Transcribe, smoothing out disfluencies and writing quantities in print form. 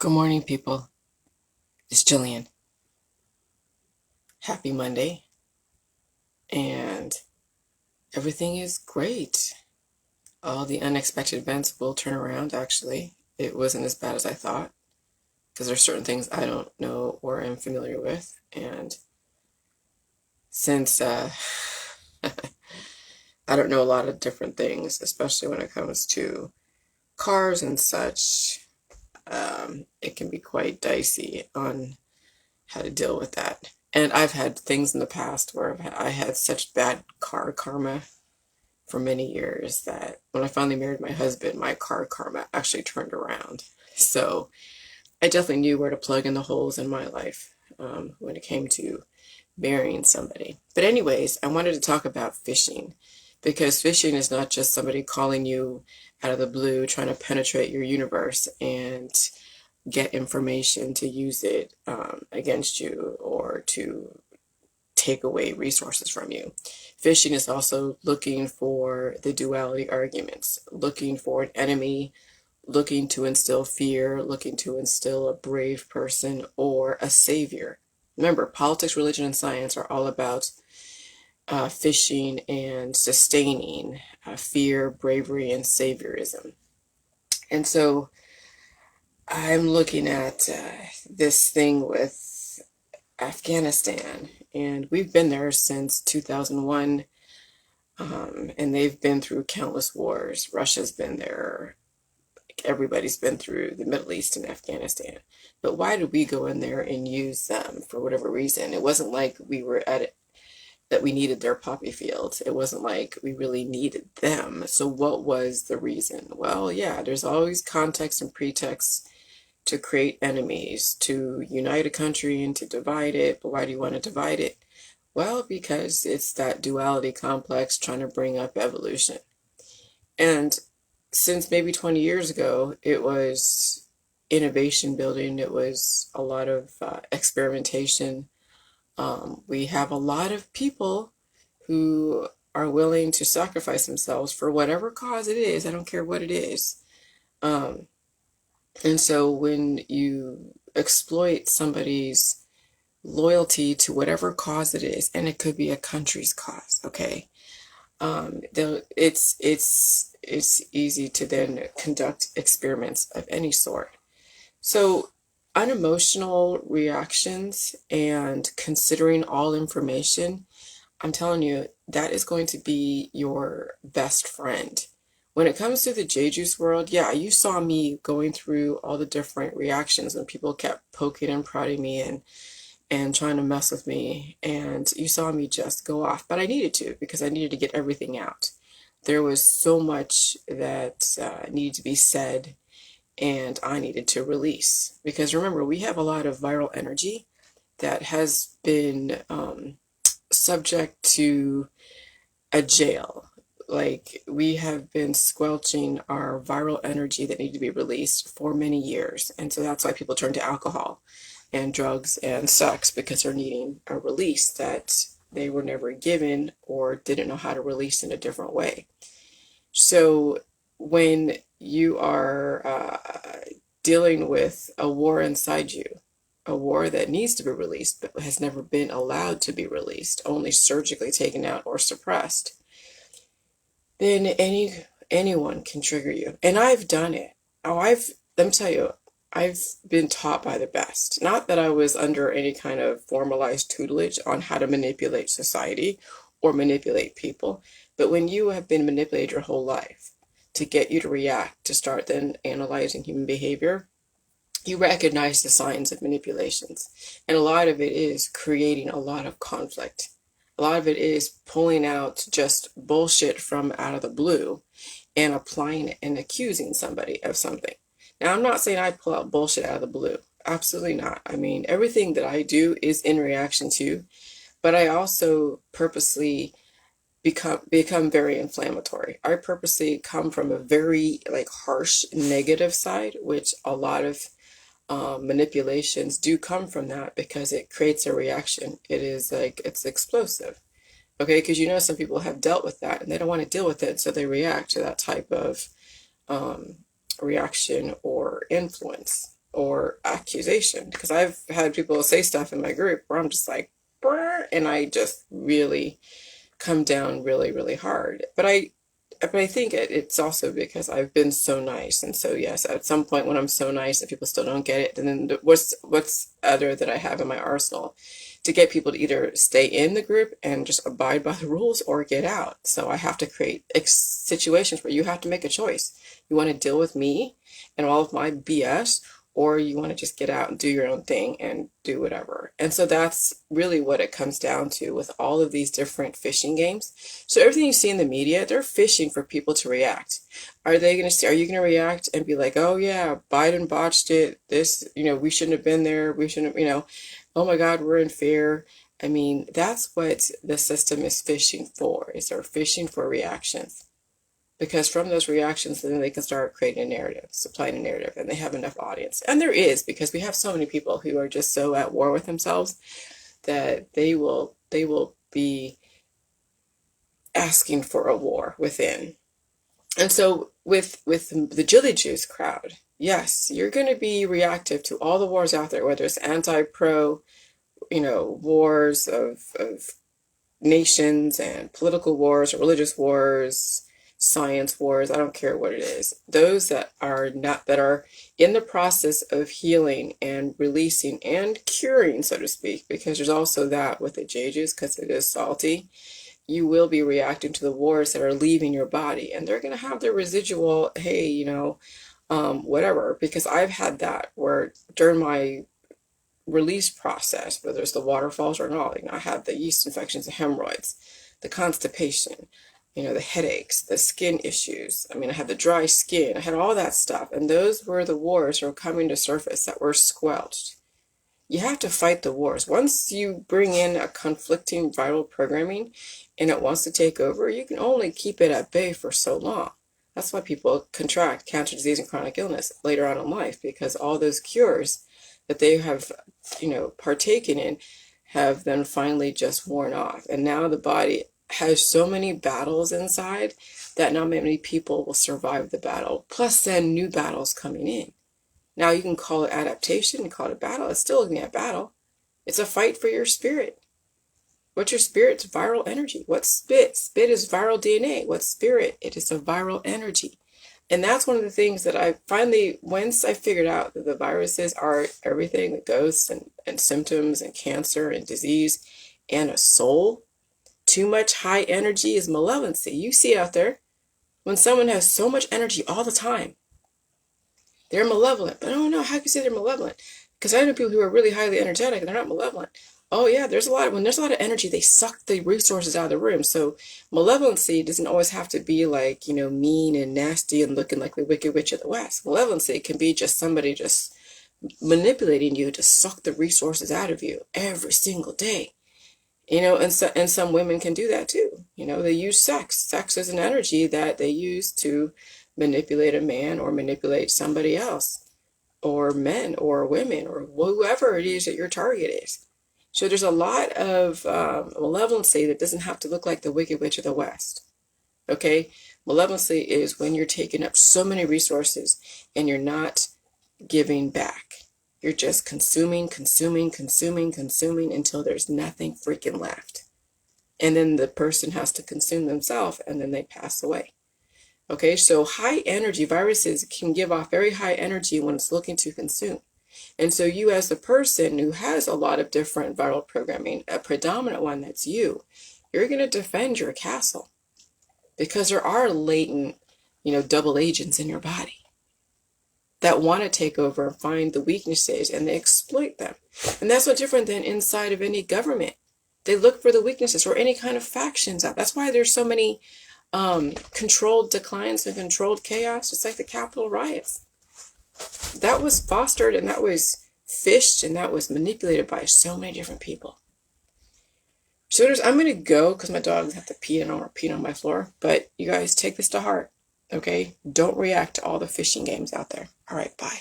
Good morning, people. It's Jillian. Happy Monday, and everything is great. All the unexpected events will turn around, actually. It wasn't as bad as I thought, because there's certain things I don't know or am familiar with. And since I don't know a lot of different things, especially when it comes to cars and such, it can be quite dicey on how to deal with that. And I've had things in the past where I had such bad car karma for many years that when I finally married my husband, my car karma actually turned around. So I definitely knew where to plug in the holes in my life when it came to marrying somebody. But anyways, I wanted to talk about phishing because phishing is not just somebody calling you out of the blue, trying to penetrate your universe and get information to use it against you or to take away resources from you. Phishing is also looking for the duality arguments, looking for an enemy, looking to instill fear, looking to instill a brave person or a savior. Remember, politics, religion, and science are all about phishing and sustaining fear, bravery, and saviorism. And so I'm looking at this thing with Afghanistan, and we've been there since 2001, and they've been through countless wars. Russia's been there. Everybody's been through the Middle East and Afghanistan. But why did we go in there and use them for whatever reason? It wasn't like we were at it that we needed their poppy fields. It wasn't like we really needed them. So what was the reason? Well, yeah, there's always context and pretext to create enemies, to unite a country and to divide it. But why do you want to divide it? Well, because it's that duality complex trying to bring up evolution. And since maybe 20 years ago, it was innovation building, it was a lot of experimentation. We have a lot of people who are willing to sacrifice themselves for whatever cause it is. I don't care what it is. Um, and so when you exploit somebody's loyalty to whatever cause it is, and it could be a country's cause, okay? It's easy to then conduct experiments of any sort. So unemotional reactions and considering all information, I'm telling you, that is going to be your best friend. When it comes to the J Juice world, yeah, you saw me going through all the different reactions when people kept poking and prodding me and trying to mess with me. And you saw me just go off. But I needed to because I needed to get everything out. There was so much that needed to be said and I needed to release. Because remember, we have a lot of viral energy that has been subject to a jail. Like we have been squelching our viral energy that needed to be released for many years. And so that's why people turn to alcohol and drugs and sex because they're needing a release that they were never given or didn't know how to release in a different way. So when you are dealing with a war inside you, a war that needs to be released but has never been allowed to be released, only surgically taken out or suppressed, then anyone can trigger you. And I've done it. Oh, let me tell you, I've been taught by the best. Not that I was under any kind of formalized tutelage on how to manipulate society or manipulate people, but when you have been manipulated your whole life to get you to react, to start then analyzing human behavior, you recognize the signs of manipulations. And a lot of it is creating a lot of conflict. A lot of it is pulling out just bullshit from out of the blue and applying it and accusing somebody of something. Now, I'm not saying I pull out bullshit out of the blue. Absolutely not. I mean, everything that I do is in reaction to, but I also purposely become very inflammatory. I purposely come from a very like harsh negative side, which a lot of manipulations do come from that because it creates a reaction. It is like it's explosive. Okay, because you know some people have dealt with that and they don't want to deal with it, so they react to that type of reaction or influence or accusation. Because I've had people say stuff in my group where I'm just like, "Brr," and I just really come down really, really hard. But I think it's also because I've been so nice. And so, yes, at some point when I'm so nice and people still don't get it, then what's other that I have in my arsenal to get people to either stay in the group and just abide by the rules or get out. So I have to create situations where you have to make a choice. You want to deal with me and all of my BS, or you want to just get out and do your own thing and do whatever. And so that's really what it comes down to with all of these different phishing games. So everything you see in the media, they're phishing for people to react. Are you going to react and be like, oh yeah, Biden botched it. This, we shouldn't have been there. We shouldn't, oh my God, we're in fear. I mean, that's what the system is phishing for, is they're phishing for reactions. Because from those reactions, then they can start creating a narrative, supplying a narrative, and they have enough audience. And there is, because we have so many people who are just so at war with themselves that they will be asking for a war within. And so with the Jilly Juice crowd, yes, you're going to be reactive to all the wars out there, whether it's anti-pro, wars of nations and political wars or religious wars, science wars, I don't care what it is. Those that are in the process of healing and releasing and curing, so to speak, because there's also that with the J juice, because it is salty, you will be reacting to the wars that are leaving your body, and they're going to have their residual, hey, whatever, because I've had that where during my release process, whether it's the waterfalls or not, I had the yeast infections, the hemorrhoids, the constipation, the headaches, the skin issues. I had the dry skin. I had all that stuff. And those were the wars that were coming to surface that were squelched. You have to fight the wars. Once you bring in a conflicting viral programming and it wants to take over, you can only keep it at bay for so long. That's why people contract cancer, disease, and chronic illness later on in life, because all those cures that they have, partaken in have then finally just worn off. And now the body has so many battles inside that not many people will survive the battle. Plus then new battles coming in. Now you can call it adaptation, you call it a battle. It's still looking at battle. It's a fight for your spirit. What's your spirit's viral energy? What's spit? Spit is viral DNA. What's spirit? It is a viral energy. And that's one of the things that I finally, once I figured out that the viruses are everything, the ghosts and symptoms and cancer and disease and a soul. Too much high energy is malevolency. You see it out there. When someone has so much energy all the time, they're malevolent. But I don't know, how can you say they're malevolent? Because I know people who are really highly energetic and they're not malevolent. Oh yeah, when there's a lot of energy, they suck the resources out of the room. So malevolency doesn't always have to be like, mean and nasty and looking like the Wicked Witch of the West. Malevolency can be just somebody just manipulating you to suck the resources out of you every single day. And some women can do that too. They use sex. Sex is an energy that they use to manipulate a man or manipulate somebody else, or men or women or whoever it is that your target is. So there's a lot of malevolency that doesn't have to look like the Wicked Witch of the West. Okay? Malevolency is when you're taking up so many resources and you're not giving back. You're just consuming until there's nothing freaking left. And then the person has to consume themselves and then they pass away. Okay, so high energy viruses can give off very high energy when it's looking to consume. And so you as the person who has a lot of different viral programming, a predominant one that's you're going to defend your castle. Because there are latent, double agents in your body that want to take over and find the weaknesses and they exploit them. And that's no different than inside of any government. They look for the weaknesses or any kind of factions out. That's why there's so many controlled declines and controlled chaos. It's like the Capitol riots. That was fostered and that was fished and that was manipulated by so many different people. So I'm going to go because my dogs have to pee and I'm peeing on my floor. But you guys take this to heart. Okay? Don't react to all the phishing games out there. All right, bye.